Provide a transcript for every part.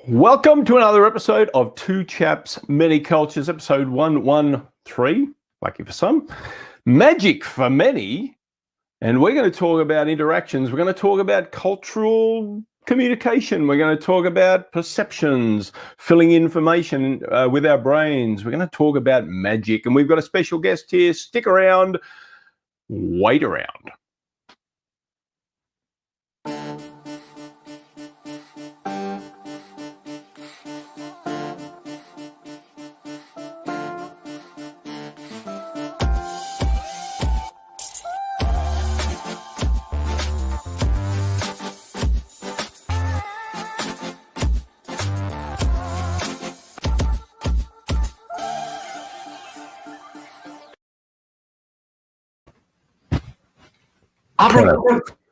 Welcome to another episode of Two Chaps, Many Cultures, episode 113, lucky for some, magic for many, and we're going to talk about interactions. We're going to talk about cultural communication. We're going to talk about perceptions, filling information with our brains. We're going to talk about magic, and we've got a special guest here. Stick around, wait around.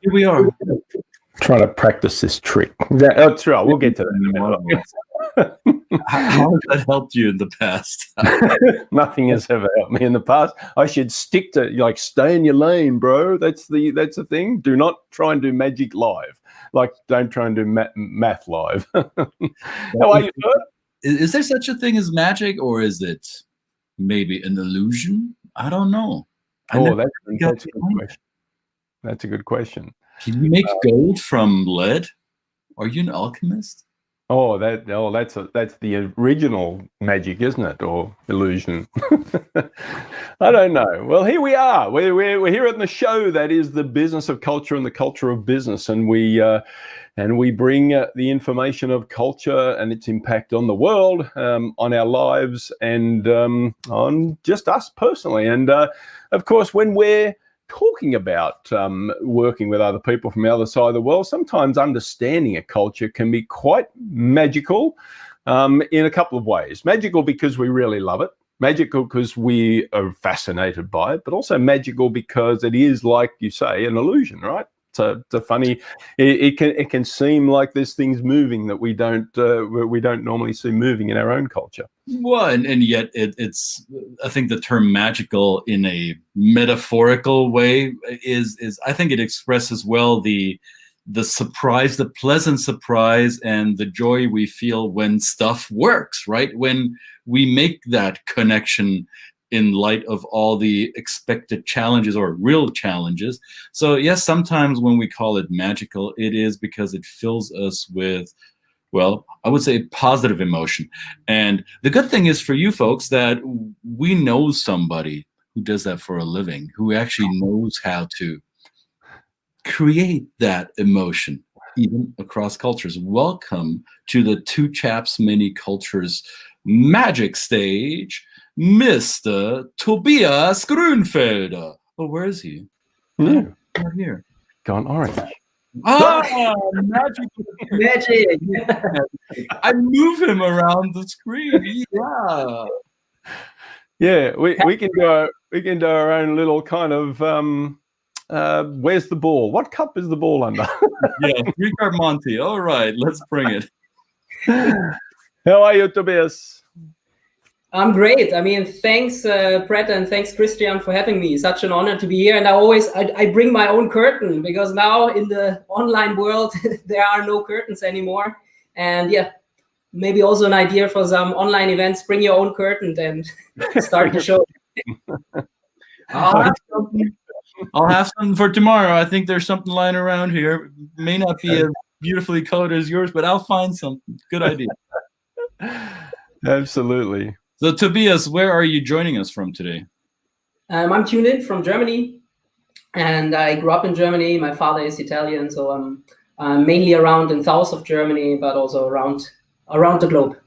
Here we are. Trying to practice this trick. That's right. We'll get to that in a minute. How has that helped you in the past? Nothing has ever helped me in the past. I should stick to stay in your lane, bro. That's the thing. Do not try and do magic live. Don't try and do math live. How are you, sir? Is there such a thing as magic, or is it maybe an illusion? I don't know. That's a good question. That's a good question. Can you make gold from lead? Are you an alchemist? That's the original magic, isn't it? Or illusion? I don't know. Well, here we are. We're here at the show that is the business of culture and the culture of business, and we bring the information of culture and its impact on the world, on our lives, and on just us personally. And of course, when we're talking about working with other people from the other side of the world, sometimes understanding a culture can be quite magical in a couple of ways. Magical because we really love it, magical because we are fascinated by it, but also magical because it is, like you say, an illusion, right? So it's a funny. It can seem like there's things moving that we don't normally see moving in our own culture. Well, and yet it's. I think the term magical in a metaphorical way is. I think it expresses well the surprise, the pleasant surprise, and the joy we feel when stuff works. Right, when we make that connection in light of all the expected challenges or real challenges. So yes, sometimes when we call it magical, it is because it fills us with, well, I would say positive emotion. And the good thing is for you folks that we know somebody who does that for a living, who actually knows how to create that emotion, even across cultures. Welcome to the Two Chaps, Many Cultures magic stage, Mr. Tobias Grünfelder. Oh, where is he? No, not here. Gone orange. Magic! Magic! I move him around the screen. Yeah. Yeah, we can do our own little kind of. Where's the ball? What cup is the ball under? Yeah, 3-card Monty. All right, let's bring it. How are you, Tobias? I'm great. I mean, thanks, Brett, and thanks, Christian, for having me. Such an honor to be here. And I bring my own curtain, because now in the online world, there are no curtains anymore. And yeah, maybe also an idea for some online events. Bring your own curtain and start the show. I'll have something for tomorrow. I think there's something lying around here. May not be as beautifully colored as yours, but I'll find something. Good idea. Absolutely. So Tobias, where are you joining us from today? I'm tuned in from Germany, and I grew up in Germany. My father is Italian, so I'm mainly around in south of Germany, but also around the globe.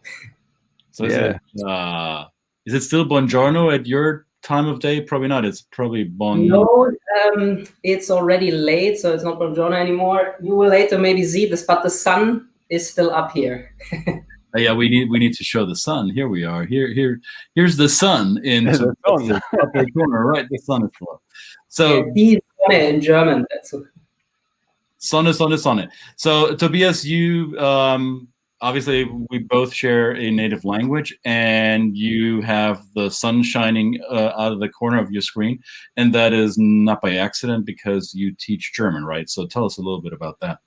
So yeah. Is it still buongiorno at your time of day? Probably not. It's probably bon. No, it's already late, so it's not buongiorno anymore. You will later maybe see this, but the sun is still up here. Yeah, we need to show the sun. Here we are. Here's the sun in the upper corner, right? The sun is full. So die Sonne in German. That's Sonne. So Tobias, you obviously we both share a native language, and you have the sun shining out of the corner of your screen, and that is not by accident because you teach German, right? So tell us a little bit about that.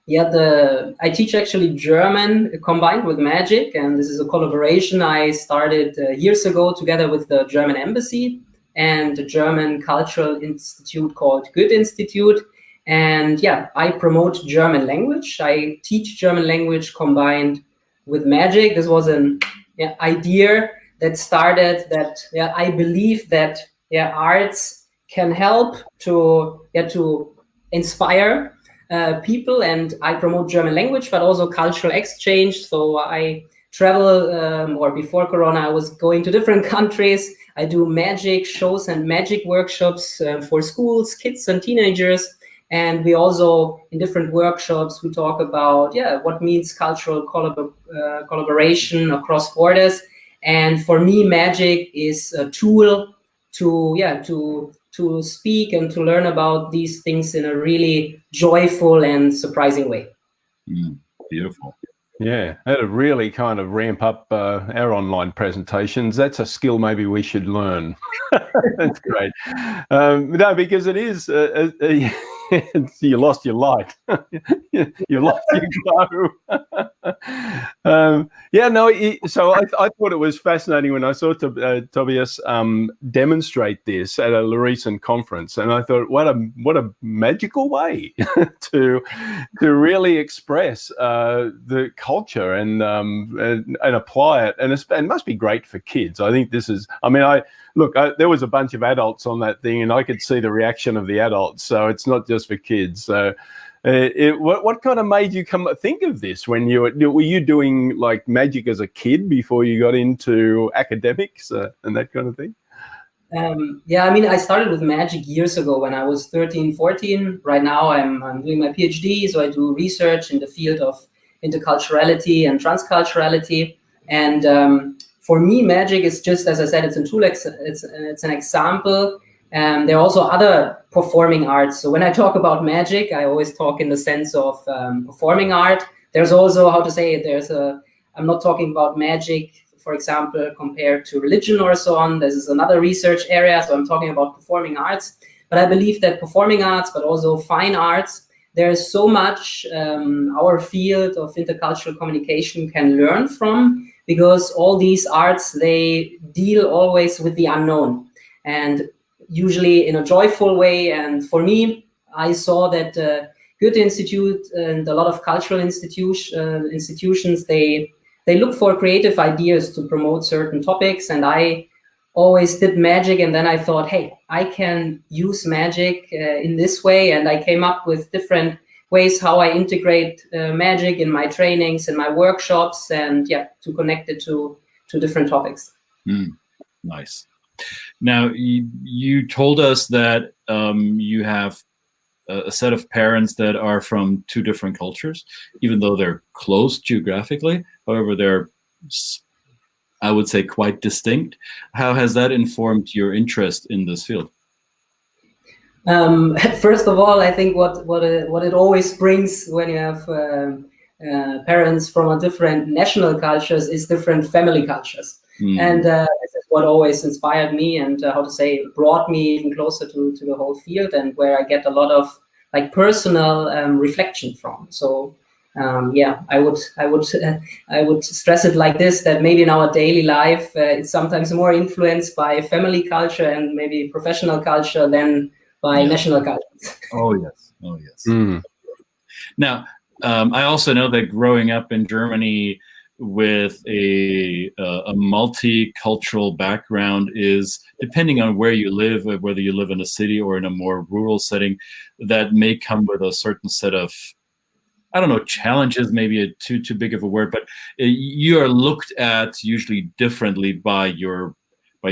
Yeah, I teach actually German combined with magic, and this is a collaboration I started years ago together with the German Embassy and a German cultural institute called Goethe-Institut. And yeah, I promote German language. I teach German language combined with magic. This was an idea that started that I believe that arts can help to inspire people, and I promote German language, but also cultural exchange. So I travel, or before Corona, I was going to different countries. I do magic shows and magic workshops for schools, kids, and teenagers. And we also, in different workshops, we talk about what means cultural collaboration across borders. And for me, magic is a tool to speak and to learn about these things in a really joyful and surprising way. Beautiful. Yeah, that'll really kind of ramp up our online presentations. That's a skill maybe we should learn. That's great. No, because it is, you lost your light. You lost your glow. So I thought it was fascinating when I saw Tobias demonstrate this at a recent conference, and I thought, what a magical way to really express the culture and apply it, and it must be great for kids. I think this is. I mean, there was a bunch of adults on that thing, and I could see the reaction of the adults. So it's not just for kids. So, what kind of made you think of this when were you doing like magic as a kid before you got into academics and that kind of thing? I mean, I started with magic years ago when I was 13, 14. Right now, I'm doing my PhD, so I do research in the field of interculturality and transculturality. And for me, magic is just, as I said, it's a tool. It's an example. There are also other performing arts. So when I talk about magic, I always talk in the sense of performing art. There's also, I'm not talking about magic, for example, compared to religion or so on. This is another research area. So I'm talking about performing arts. But I believe that performing arts, but also fine arts, there's so much our field of intercultural communication can learn from, because all these arts, they deal always with the unknown, and usually in a joyful way. And for me, I saw that Goethe-Institut and a lot of cultural institutions, they look for creative ideas to promote certain topics. And I always did magic, and then I thought, hey, I can use magic in this way. And I came up with different ways how I integrate magic in my trainings and my workshops, and to connect it to different topics. Nice. Now, you told us that you have a set of parents that are from two different cultures, even though they're close geographically. However, they're, I would say, quite distinct. How has that informed your interest in this field? First of all, I think what it always brings when you have parents from a different national cultures is different family cultures. And this is what always inspired me and brought me even closer to the whole field, and where I get a lot of like personal reflection from. So I would stress it like this, that maybe in our daily life it's sometimes more influenced by family culture and maybe professional culture than by national cultures. Oh yes. Now, I also know that growing up in Germany with a multicultural background is, depending on where you live, whether you live in a city or in a more rural setting, that may come with a certain set of, I don't know, challenges, maybe too big of a word, but you are looked at usually differently by your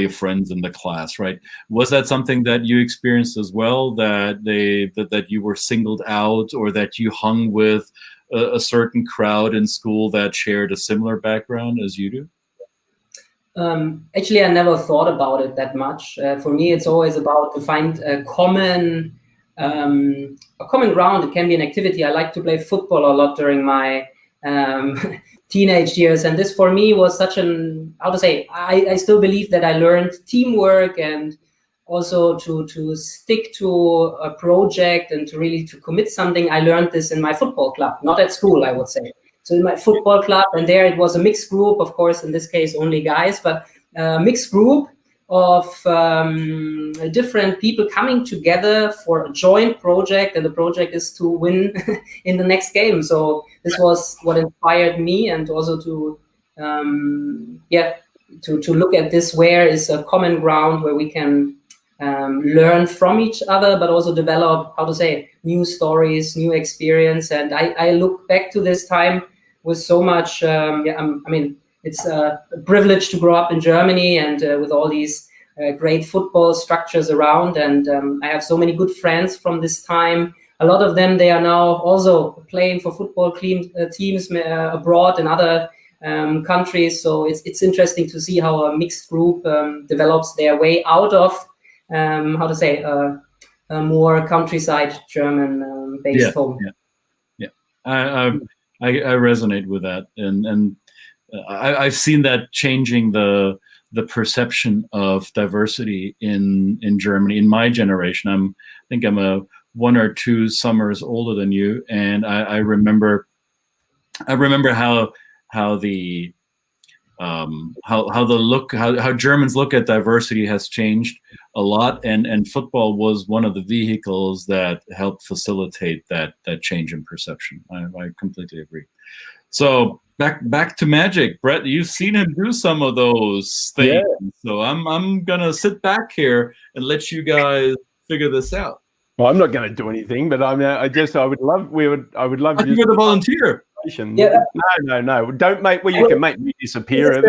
friends in the class, right? Was that something that you experienced as well, that you were singled out, or that you hung with a certain crowd in school that shared a similar background as you do? Actually, I never thought about it that much. For me, it's always about to find a common ground. It can be an activity. I like to play football a lot during my teenage years, and this for me was such an, I still believe that I learned teamwork and also to stick to a project and to really to commit something. I learned this in my football club, not at school, I would say. So in my football club, and there it was a mixed group, of course, in this case only guys, but a mixed group of different people coming together for a joint project, and the project is to win in the next game. So this was what inspired me, and also to look at this, where is a common ground where we can learn from each other, but also develop, how to say, new stories, new experience. And I look back to this time with so much, I mean, it's a privilege to grow up in Germany and with all these great football structures around. And I have so many good friends from this time. A lot of them, they are now also playing for football teams abroad in other countries. So it's interesting to see how a mixed group develops their way out of, how to say, a more countryside German based home. I resonate with that, and I've seen that changing the perception of diversity in Germany. In my generation, I think I'm a 1 or 2 summers older than you, and I remember how Germans look at diversity has changed a lot, and football was one of the vehicles that helped facilitate that change in perception. I completely agree. So back to magic, Brett. You've seen him do some of those things, so I'm gonna sit back here and let you guys figure this out. Well, I'm not going to do anything, but I would love You're the volunteer. Yeah. No. Don't make. Well, you can make me disappear.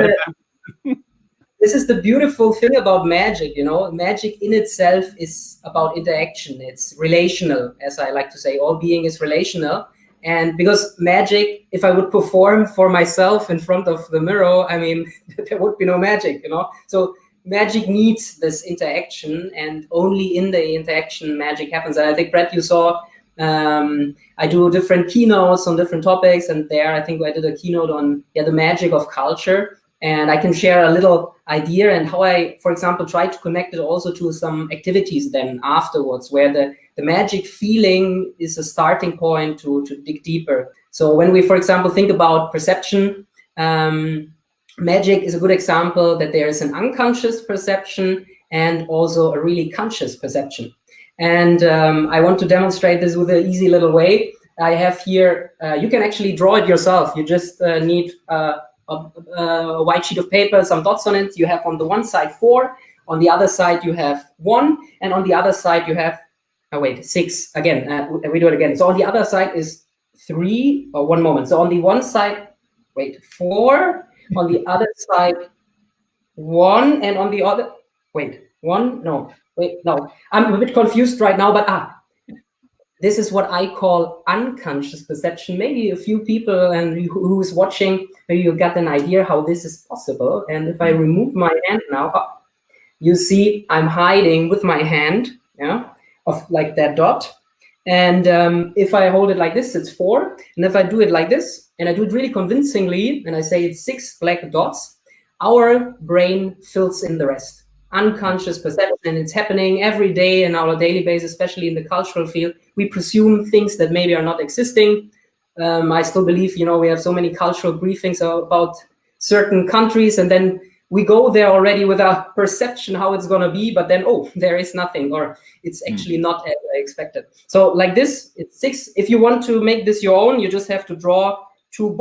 This is the beautiful thing about magic. You know, magic in itself is about interaction. It's relational, as I like to say. All being is relational. And because magic, if I would perform for myself in front of the mirror, I mean, there would be no magic, you know. So magic needs this interaction, and only in the interaction magic happens. And I think, Brett, you saw I do different keynotes on different topics, and there I think I did a keynote on the magic of culture. And I can share a little idea and how I, for example, try to connect it also to some activities then afterwards, where the magic feeling is a starting point to dig deeper. So when we, for example, think about perception, magic is a good example that there is an unconscious perception and also a really conscious perception. And I want to demonstrate this with an easy little way. I have here, you can actually draw it yourself. You just need a white sheet of paper, some dots on it. You have on the one side 4, on the other side you have 1, and on the other side you have, 6. Again, we do it again. So on the other side is 3, or 1 moment. So on the one side, 4, on the other side 1, and on the other, 1, no, I'm a bit confused right now, but this is what I call unconscious perception. Maybe a few people and who's watching, maybe you got an idea how this is possible. And if I remove my hand now, you see I'm hiding with my hand, of like that dot. And if I hold it like this, it's 4. And if I do it like this, and I do it really convincingly, and I say it's 6 black dots, our brain fills in the rest. Unconscious perception, and it's happening every day in our daily basis, especially in the cultural field. We presume things that maybe are not existing. I still believe, we have so many cultural briefings about certain countries, and then we go there already with a perception how it's going to be, but then, there is nothing, or it's actually not as I expected. So like this, it's 6. If you want to make this your own, you just have to draw 2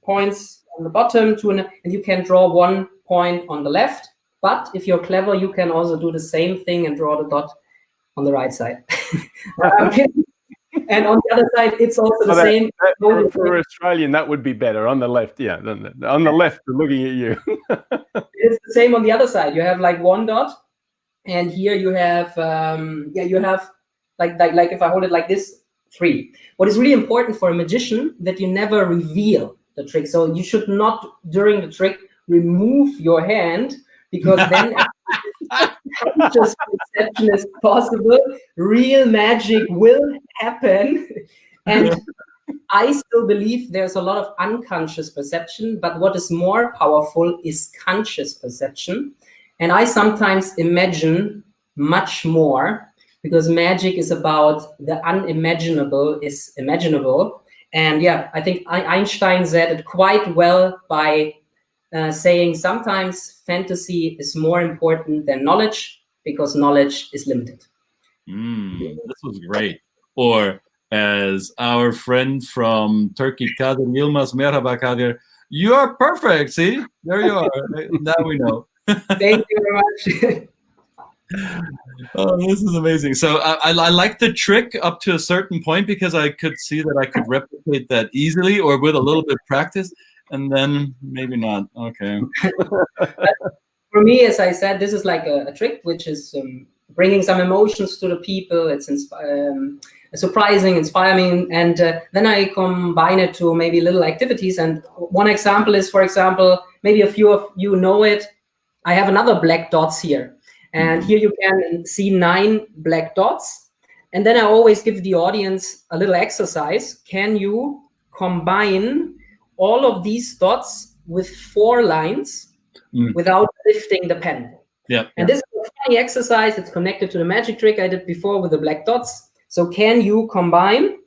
points on the bottom, and you can draw 1 point on the left. But if you're clever, you can also do the same thing and draw the dot on the right side. And on the other side, it's also the same. For Australian, that would be better. On the left, on the left, looking at you. It's the same on the other side. You have like 1 dot, and here you have, you have like if I hold it like this, 3. What is really important for a magician that you never reveal the trick. So you should not, during the trick, remove your hand, because then conscious perception is possible. Real magic will happen. And I still believe there's a lot of unconscious perception, but what is more powerful is conscious perception. And I sometimes imagine much more, because magic is about the unimaginable is imaginable. And yeah, I think Einstein said it quite well by saying sometimes fantasy is more important than knowledge, because knowledge is limited. This was great. Or as our friend from Turkey, Kadir Yilmaz, merhaba Kadir, you are perfect. See, there you are. Now we know. Thank you very much. Oh, this is amazing. So I like the trick up to a certain point, because I could see that I could replicate that easily, or with a little bit of practice, and then maybe not. Okay. For me, as I said, this is like a trick which is bringing some emotions to the people. It's surprising, inspiring, and then I combine it to maybe little activities. And one example is, for example, maybe a few of you know it, I have another black dots here. And here you can see 9 black dots. And then I always give the audience a little exercise. Can you combine all of these dots with 4 lines without lifting the pen? Yeah. And this is a funny exercise. It's connected to the magic trick I did before with the black dots. So can you combine?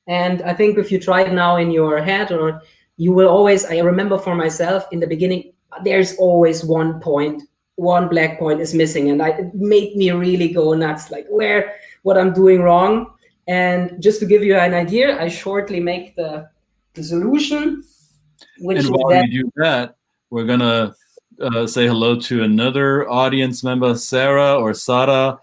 And I think if you try it now in your head, or you will always, I remember for myself in the beginning, there's always one black point is missing. And it made me really go nuts, like what I'm doing wrong. And just to give you an idea, I shortly make the solution. And while you do that, we're going to say hello to another audience member, Sarah 𝙒𝙬𝙤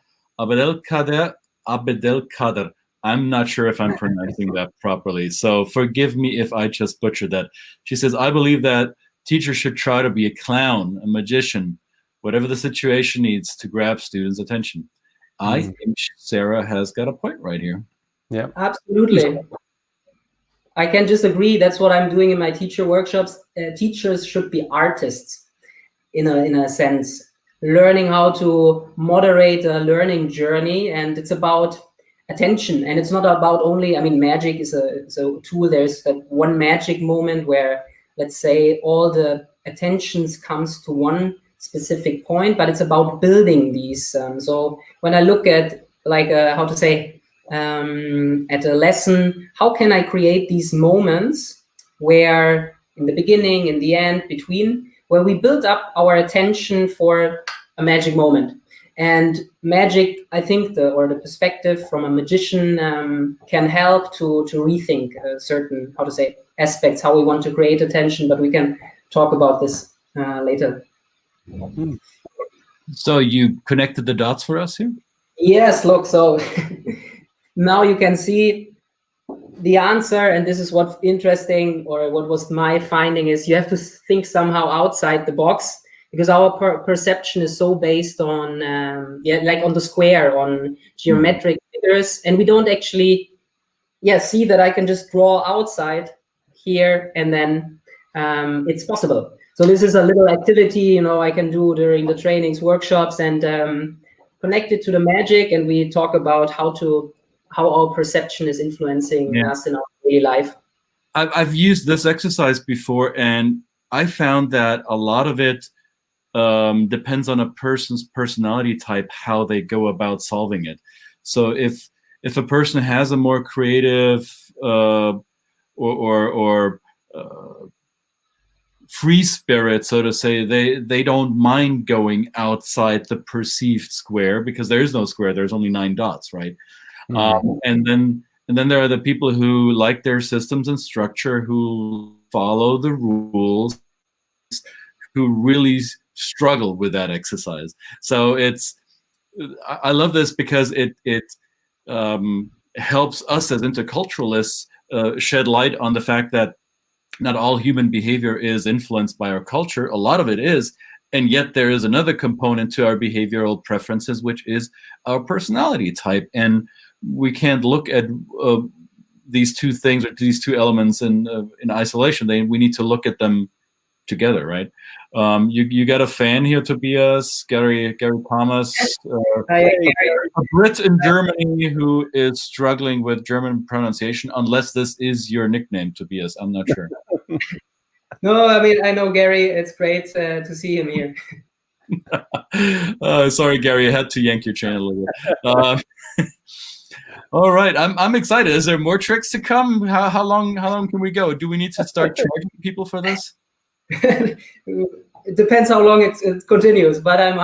𝘾𝙪𝙡𝙪. I'm not sure if I'm pronouncing that properly, so forgive me if I just butchered that. She says, I believe that teachers should try to be a clown, a magician, whatever the situation needs to grab students' attention. I think Sarah has got a point right here. Yeah, absolutely. I can just agree. That's what I'm doing in my teacher workshops. Teachers should be artists in a sense, learning how to moderate a learning journey. And it's about attention. And it's not about only, I mean, magic is a tool. There's that one magic moment where, let's say, all the attentions comes to one specific point, but it's about building these. So when I look at like how to say, at a lesson, how can I create these moments where in the beginning, in the end, between, where we build up our attention for a magic moment. And magic, I think, the perspective from a magician can help to rethink certain, how to say, aspects, how we want to create attention, but we can talk about this later. So you connected the dots for us here? Yes, look, so now you can see the answer, and this is what's interesting, or what was my finding, is you have to think somehow outside the box, because our perception is so based on, like on the square, on geometric figures, and we don't actually, see that I can just draw outside here, and then it's possible. So this is a little activity, I can do during the trainings, workshops, and connect it to the magic, and we talk about how our perception is influencing us in our daily life. I've used this exercise before, and I found that a lot of it depends on a person's personality type, how they go about solving it. So if a person has a more creative or free spirit, so to say, they don't mind going outside the perceived square, because there is no square, there's only 9 dots, right? And then there are the people who like their systems and structure, who follow the rules, who really struggle with that exercise. So I love this because it helps us as interculturalists shed light on the fact that not all human behavior is influenced by our culture. A lot of it is, and yet there is another component to our behavioral preferences, which is our personality type. And we can't look at these two things, or these two elements in isolation. We need to look at them together, right? You got a fan here, Tobias, Gary Thomas, a Brit in Germany who is struggling with German pronunciation, unless this is your nickname, Tobias. I'm not sure. No, I mean, I know Gary. It's great to see him here. Sorry, Gary, I had to yank your chain a little bit. All right, I'm excited. Is there more tricks to come? How long can we go? Do we need to start charging people for this? It depends how long it continues, but I'm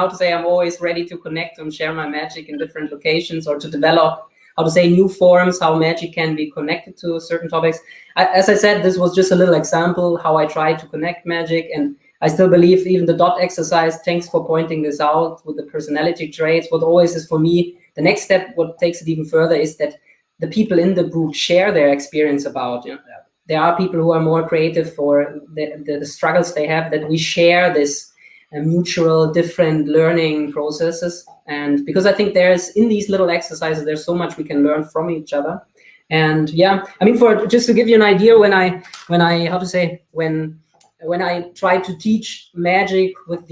always ready to connect and share my magic in different locations, or to develop new forms, how magic can be connected to certain topics. As I said, this was just a little example how I try to connect magic, and I still believe even the dot exercise, thanks for pointing this out with the personality traits. What always is for me, the next step, what takes it even further, is that the people in the group share their experience about, there are people who are more creative for the struggles they have, that we share this mutual different learning processes. And because I think in these little exercises, there's so much we can learn from each other. And yeah, I mean, just to give you an idea, when I try to teach magic with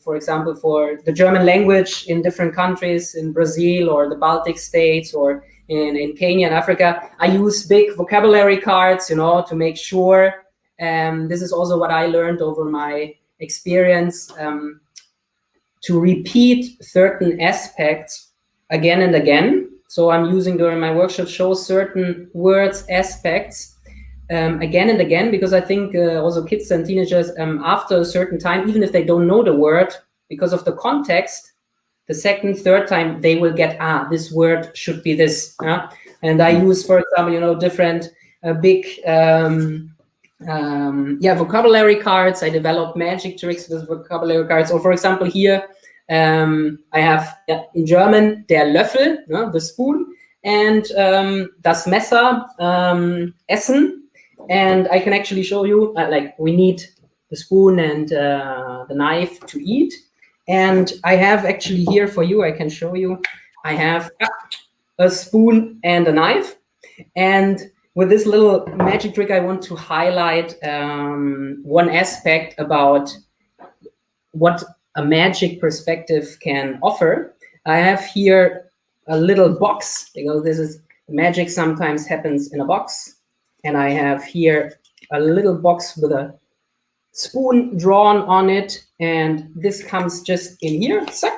for example, for the German language in different countries, in Brazil or the Baltic states, or in Kenya and Africa, I use big vocabulary cards, to make sure. This is also what I learned over my experience, to repeat certain aspects again and again. So I'm using during my workshop shows certain words, aspects, again and again, because I think also kids and teenagers, after a certain time, even if they don't know the word, because of the context, the second, third time, they will get, this word should be this. And I use, for example, different big vocabulary cards. I develop magic tricks with vocabulary cards. Or for example, here I have in German der Löffel, the spoon, and das Messer, Essen. And I can actually show you, we need the spoon and the knife to eat. And I have actually here for you, I can show you, I have a spoon and a knife. And with this little magic trick, I want to highlight one aspect about what a magic perspective can offer. I have here a little box, because magic sometimes happens in a box. And I have here a little box with a spoon drawn on it, and this comes just in here, suck.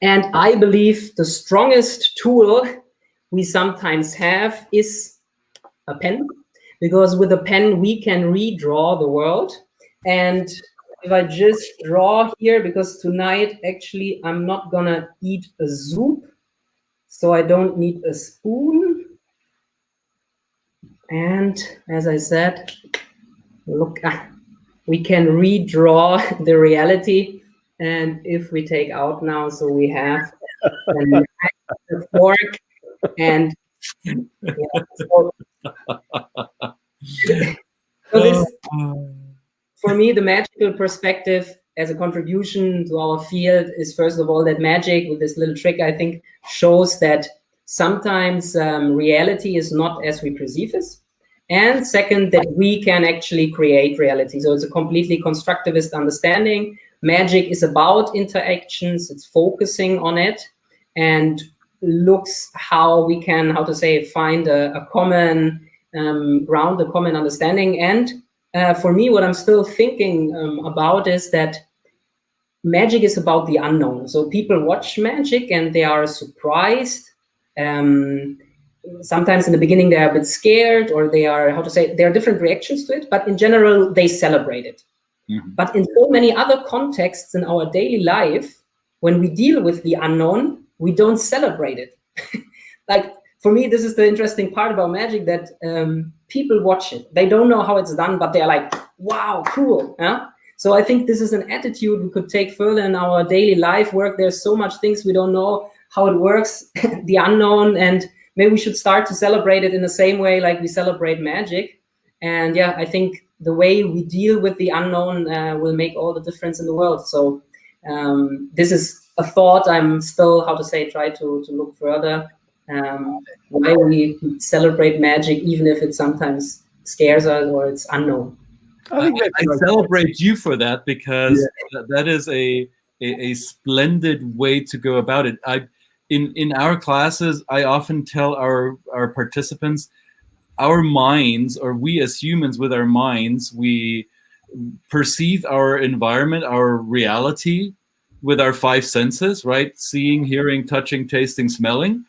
And I believe the strongest tool we sometimes have is a pen, because with a pen we can redraw the world. And if I just draw here, because tonight actually I'm not gonna eat a soup, so I don't need a spoon. And as I said, look, we can redraw the reality. And if we take out now, so we have a fork, and so this, for me, the magical perspective as a contribution to our field is, first of all, that magic with this little trick, I think, shows that sometimes reality is not as we perceive it. And second, that we can actually create reality. So it's a completely constructivist understanding. Magic is about interactions. It's focusing on it and looks how we can, find a common ground, a common understanding. And for me, what I'm still thinking about is that magic is about the unknown. So people watch magic and they are surprised. Sometimes in the beginning they're a bit scared, or they are, there are different reactions to it, but in general they celebrate it. Mm-hmm. But in so many other contexts in our daily life, when we deal with the unknown, we don't celebrate it. For me, this is the interesting part about magic, that people watch it. They don't know how it's done, but they're like, wow, cool. Yeah? So I think this is an attitude we could take further in our daily life work. There's so much things we don't know how it works, the unknown, and maybe we should start to celebrate it in the same way like we celebrate magic. And yeah, I think the way we deal with the unknown will make all the difference in the world. So this is a thought I'm still, try to look further. Why we celebrate magic, even if it sometimes scares us or it's unknown. I celebrate you for that, because that is a splendid way to go about it. In our classes, I often tell our participants, our minds, or we as humans with our minds, we perceive our environment, our reality, with our 5 senses, right? Seeing, hearing, touching, tasting, smelling.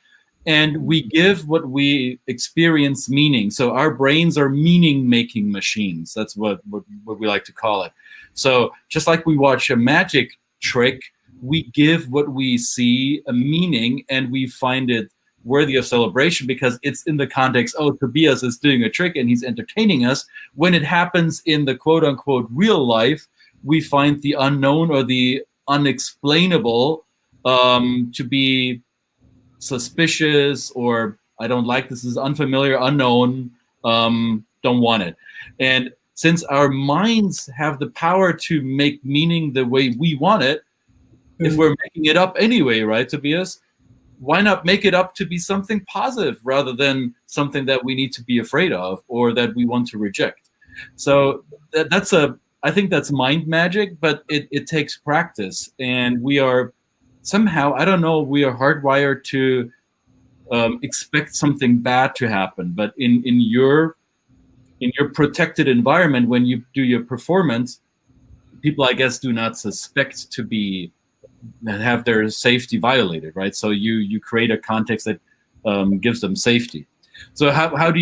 And we give what we experience meaning. So our brains are meaning-making machines. That's what we like to call it. So just like we watch a magic trick, we give what we see a meaning, and we find it worthy of celebration because it's in the context, oh, Tobias is doing a trick and he's entertaining us. When it happens in the quote-unquote real life, we find the unknown or the unexplainable to be suspicious, or I don't like this, is unfamiliar, unknown, don't want it. And since our minds have the power to make meaning the way we want it, if we're making it up anyway, right, Tobias, why not make it up to be something positive rather than something that we need to be afraid of or that we want to reject? So I think that's mind magic, but it takes practice, and we are somehow, I don't know, we are hardwired to expect something bad to happen. But in your protected environment, when you do your performance, people, I guess, do not suspect to be have their safety violated, right? So you create a context that gives them safety. So how have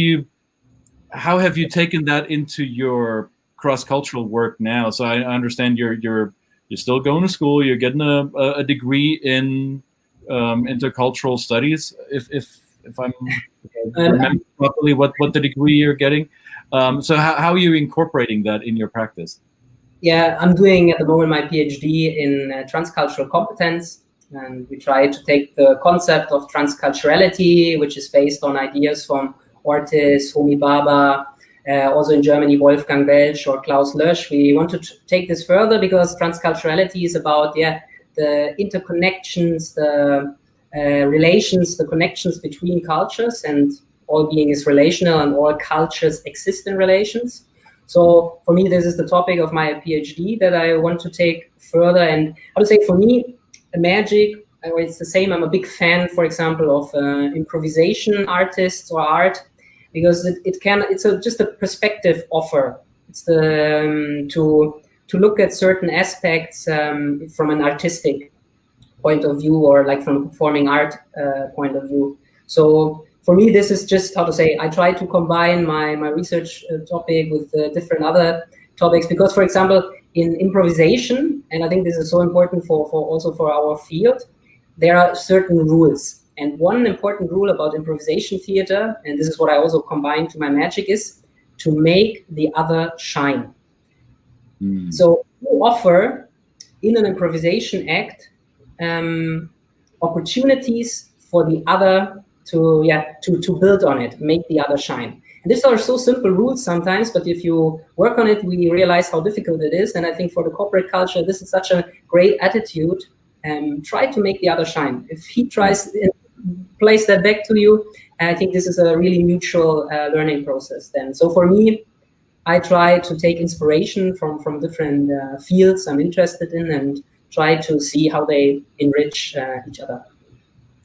you taken that into your cross-cultural work now? So I understand you're still going to school. You're getting a degree in intercultural studies. If I'm remembering properly, what the degree you're getting. So how are you incorporating that in your practice? Yeah, I'm doing at the moment my PhD in transcultural competence, and we try to take the concept of transculturality, which is based on ideas from Ortiz, Homi Bhabha, also in Germany, Wolfgang Welsch or Klaus Lösch. We want to take this further because transculturality is about the interconnections, the relations, the connections between cultures, and all being is relational and all cultures exist in relations. So for me, this is the topic of my PhD that I want to take further. And I would say for me, magic, it's the same. I'm a big fan, for example, of improvisation artists or art, because it's just a perspective offer. It's to look at certain aspects from an artistic point of view, or like from a performing art point of view. So for me, this is just, how to say, I try to combine my research topic with different other topics, because, for example, in improvisation, and I think this is so important for also for our field, there are certain rules. And one important rule about improvisation theater, and this is what I also combine to my magic, is to make the other shine. So you offer in an improvisation act opportunities for the other to build on it, make the other shine. And these are so simple rules sometimes, but if you work on it, we realize how difficult it is. And I think for the corporate culture, this is such a great attitude. Try to make the other shine. If he tries to place that back to you, I think this is a really mutual learning process then. So for me, I try to take inspiration from different fields I'm interested in and try to see how they enrich each other.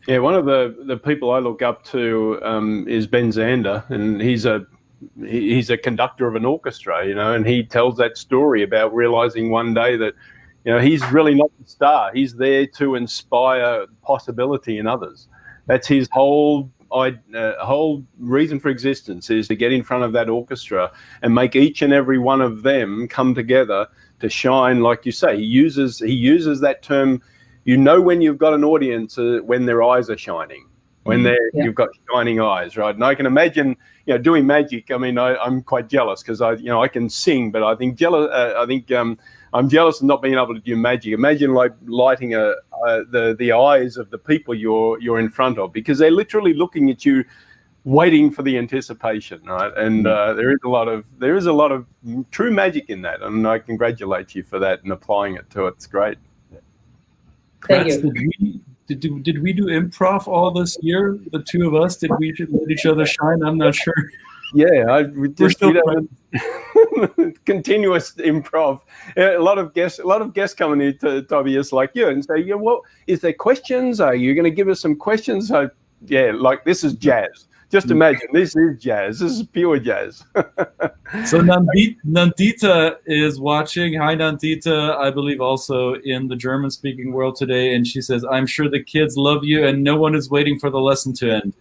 Yeah, one of the people I look up to is Ben Zander, and he's a conductor of an orchestra, and he tells that story about realizing one day that, he's really not the star. He's there to inspire possibility in others. That's his whole reason for existence, is to get in front of that orchestra and make each and every one of them come together to shine, like you say. He uses that term. When you've got an audience when their eyes are shining, when you've got shining eyes, right? And I can imagine, doing magic. I mean, I'm quite jealous because I can sing, but I think I'm jealous of not being able to do magic. Imagine like lighting the eyes of the people you're in front of, because they're literally looking at you, waiting for the anticipation, right? And there is a lot of true magic in that, and I congratulate you for that and applying it to it. It's great. Thank you. Did we do improv all this year? The two of us, did we let each other shine? I'm not sure. Yeah, we're still continuous improv. A lot of guests coming in to Tobias like you and say, well, is there questions? Are you going to give us some questions? Like this is jazz. Just imagine, this is jazz. This is pure jazz. So Nandita is watching. Hi, Nandita. I believe also in the German-speaking world today. And she says, I'm sure the kids love you and no one is waiting for the lesson to end.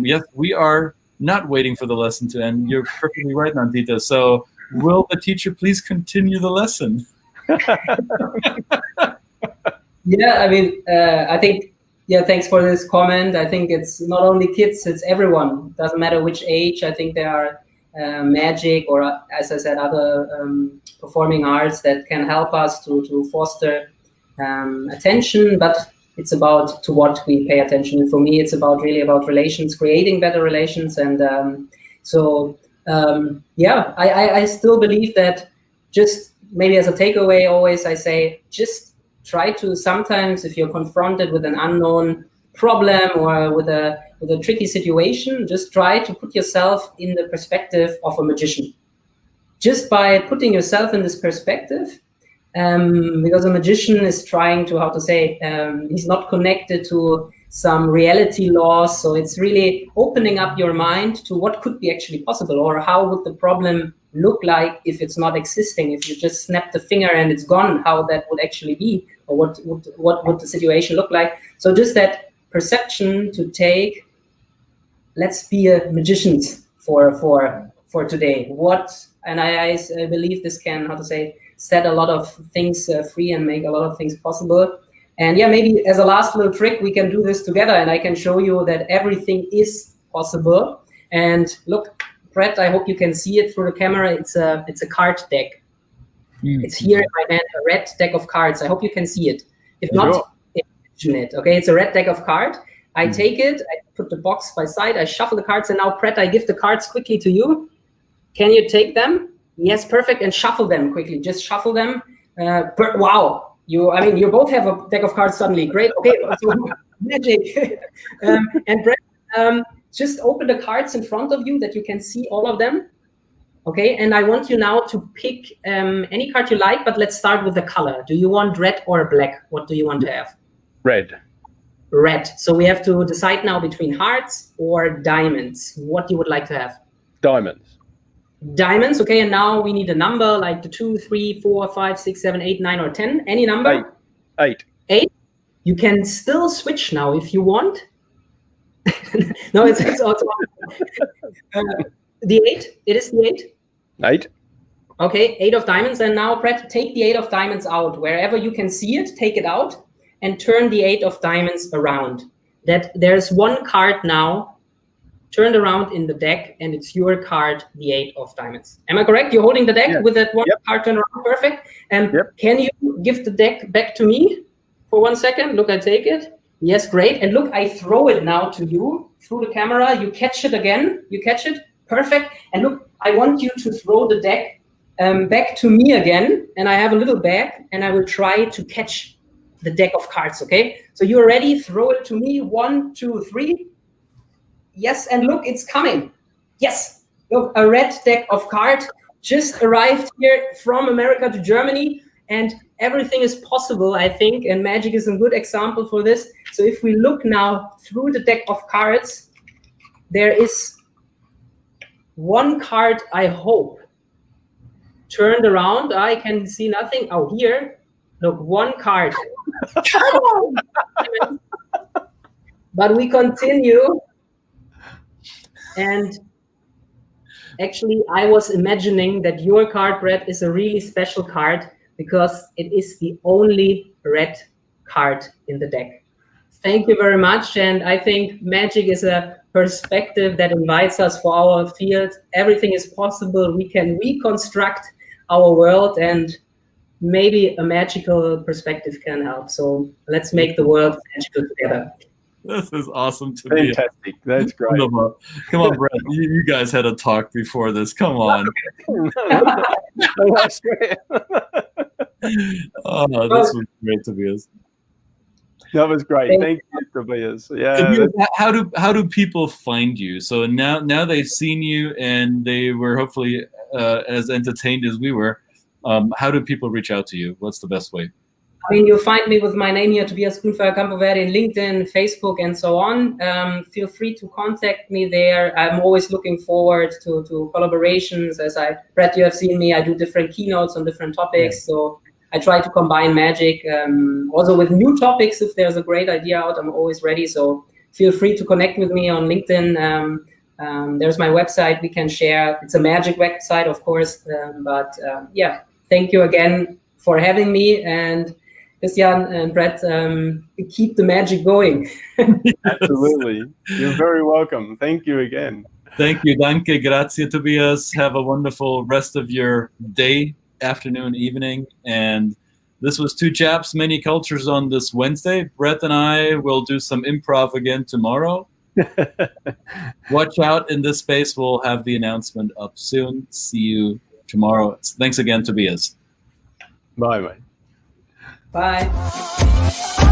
Yes, we are not waiting for the lesson to end. You're perfectly right, Nandita. So will the teacher please continue the lesson? Yeah, I mean, I think, yeah, thanks for this comment. I think it's not only kids, it's everyone. Doesn't matter which age. I think there are magic or, as I said, other performing arts that can help us to foster attention, but it's about to what we pay attention. And for me, it's about really about relations, creating better relations. And yeah, I still believe that, just maybe as a takeaway, always I say, just try to, sometimes if you're confronted with an unknown problem or with a tricky situation, just try to put yourself in the perspective of a magician. Just by putting yourself in this perspective, because a magician is trying to, how to say, he's not connected to some reality laws. So it's really opening up your mind to what could be actually possible, or how would the problem look like if it's not existing, if you just snap the finger and it's gone, how that would actually be, or what would the situation look like. So just that perception to take, let's be magicians for today. And I believe this can, how to say, set a lot of things free and make a lot of things possible. And yeah, maybe as a last little trick, we can do this together and I can show you that everything is possible. And look, Brett, I hope you can see it through the camera. It's a card deck. It's here in my hand, a red deck of cards. I hope you can see it. If not, imagine it. Okay, it's a red deck of cards. I take it, I put the box by side, I shuffle the cards, and now, Brett, I give the cards quickly to you. Can you take them? Yes, perfect, and shuffle them quickly. Just shuffle them. Wow, you both have a deck of cards suddenly. Great. Okay, so magic. And Brett, just open the cards in front of you that you can see all of them. Okay, and I want you now to pick any card you like, but let's start with the color. Do you want red or black? What do you want to have? Red. Red. So we have to decide now between hearts or diamonds. What you would like to have? Diamonds. Diamonds. Okay, and now we need a number like the 2, 3, 4, 5, 6, 7, 8, 9, or 10. Any number? 8. 8. You can still switch now if you want. No, it's also the 8. It is the 8. 8. Okay, 8 of diamonds. And now, Brett, take the 8 of diamonds out. Wherever you can see it, take it out and turn the 8 of diamonds around. That there's one card now turned around in the deck, and it's your card, the 8 of diamonds. Am I correct? You're holding the deck with that one card turned around. Perfect. And can you give the deck back to me for 1 second? Look, I take it. Yes, great. And look, I throw it now to you through the camera. You catch it again. You catch it. Perfect. And look, I want you to throw the deck back to me again. And I have a little bag, and I will try to catch the deck of cards, okay? So you're ready? Throw it to me. 1, 2, 3. Yes, and look, it's coming. Yes, look, a red deck of cards just arrived here from America to Germany, and everything is possible, I think, and magic is a good example for this. So if we look now through the deck of cards, there is one card, I hope, turned around. I can see nothing. Oh, here, look, one card. But we continue. And actually, I was imagining that your card, Brett, is a really special card because it is the only red card in the deck. Thank you very much. And I think magic is a perspective that invites us for our field. Everything is possible. We can reconstruct our world, and maybe a magical perspective can help. So let's make the world magical together. This is awesome to me. Fantastic. That's great. Come on, Brett. You guys had a talk before this. Come on. I swear. Oh, this was great, Tobias. That was great. Thank you, Tobias. Yeah. Tobias, how do people find you? So now they've seen you and they were hopefully as entertained as we were. How do people reach out to you? What's the best way? I mean, you'll find me with my name here, Tobias Grünfelder 𝘾𝙗𝙗 in LinkedIn, Facebook, and so on. Feel free to contact me there. I'm always looking forward to collaborations. Brett, you have seen me, I do different keynotes on different topics. So I try to combine magic also with new topics. If there's a great idea out, I'm always ready. So feel free to connect with me on LinkedIn. There's my website we can share. It's a magic website, of course. Yeah, thank you again for having me. And Christian and Brett, keep the magic going. Absolutely. You're very welcome. Thank you again. Thank you. Danke. Grazie, Tobias. Have a wonderful rest of your day, afternoon, evening. And this was Two Chaps, Many Cultures on this Wednesday. Brett and I will do some improv again tomorrow. Watch out in this space. We'll have the announcement up soon. See you tomorrow. Thanks again, Tobias. Bye, mate. Bye.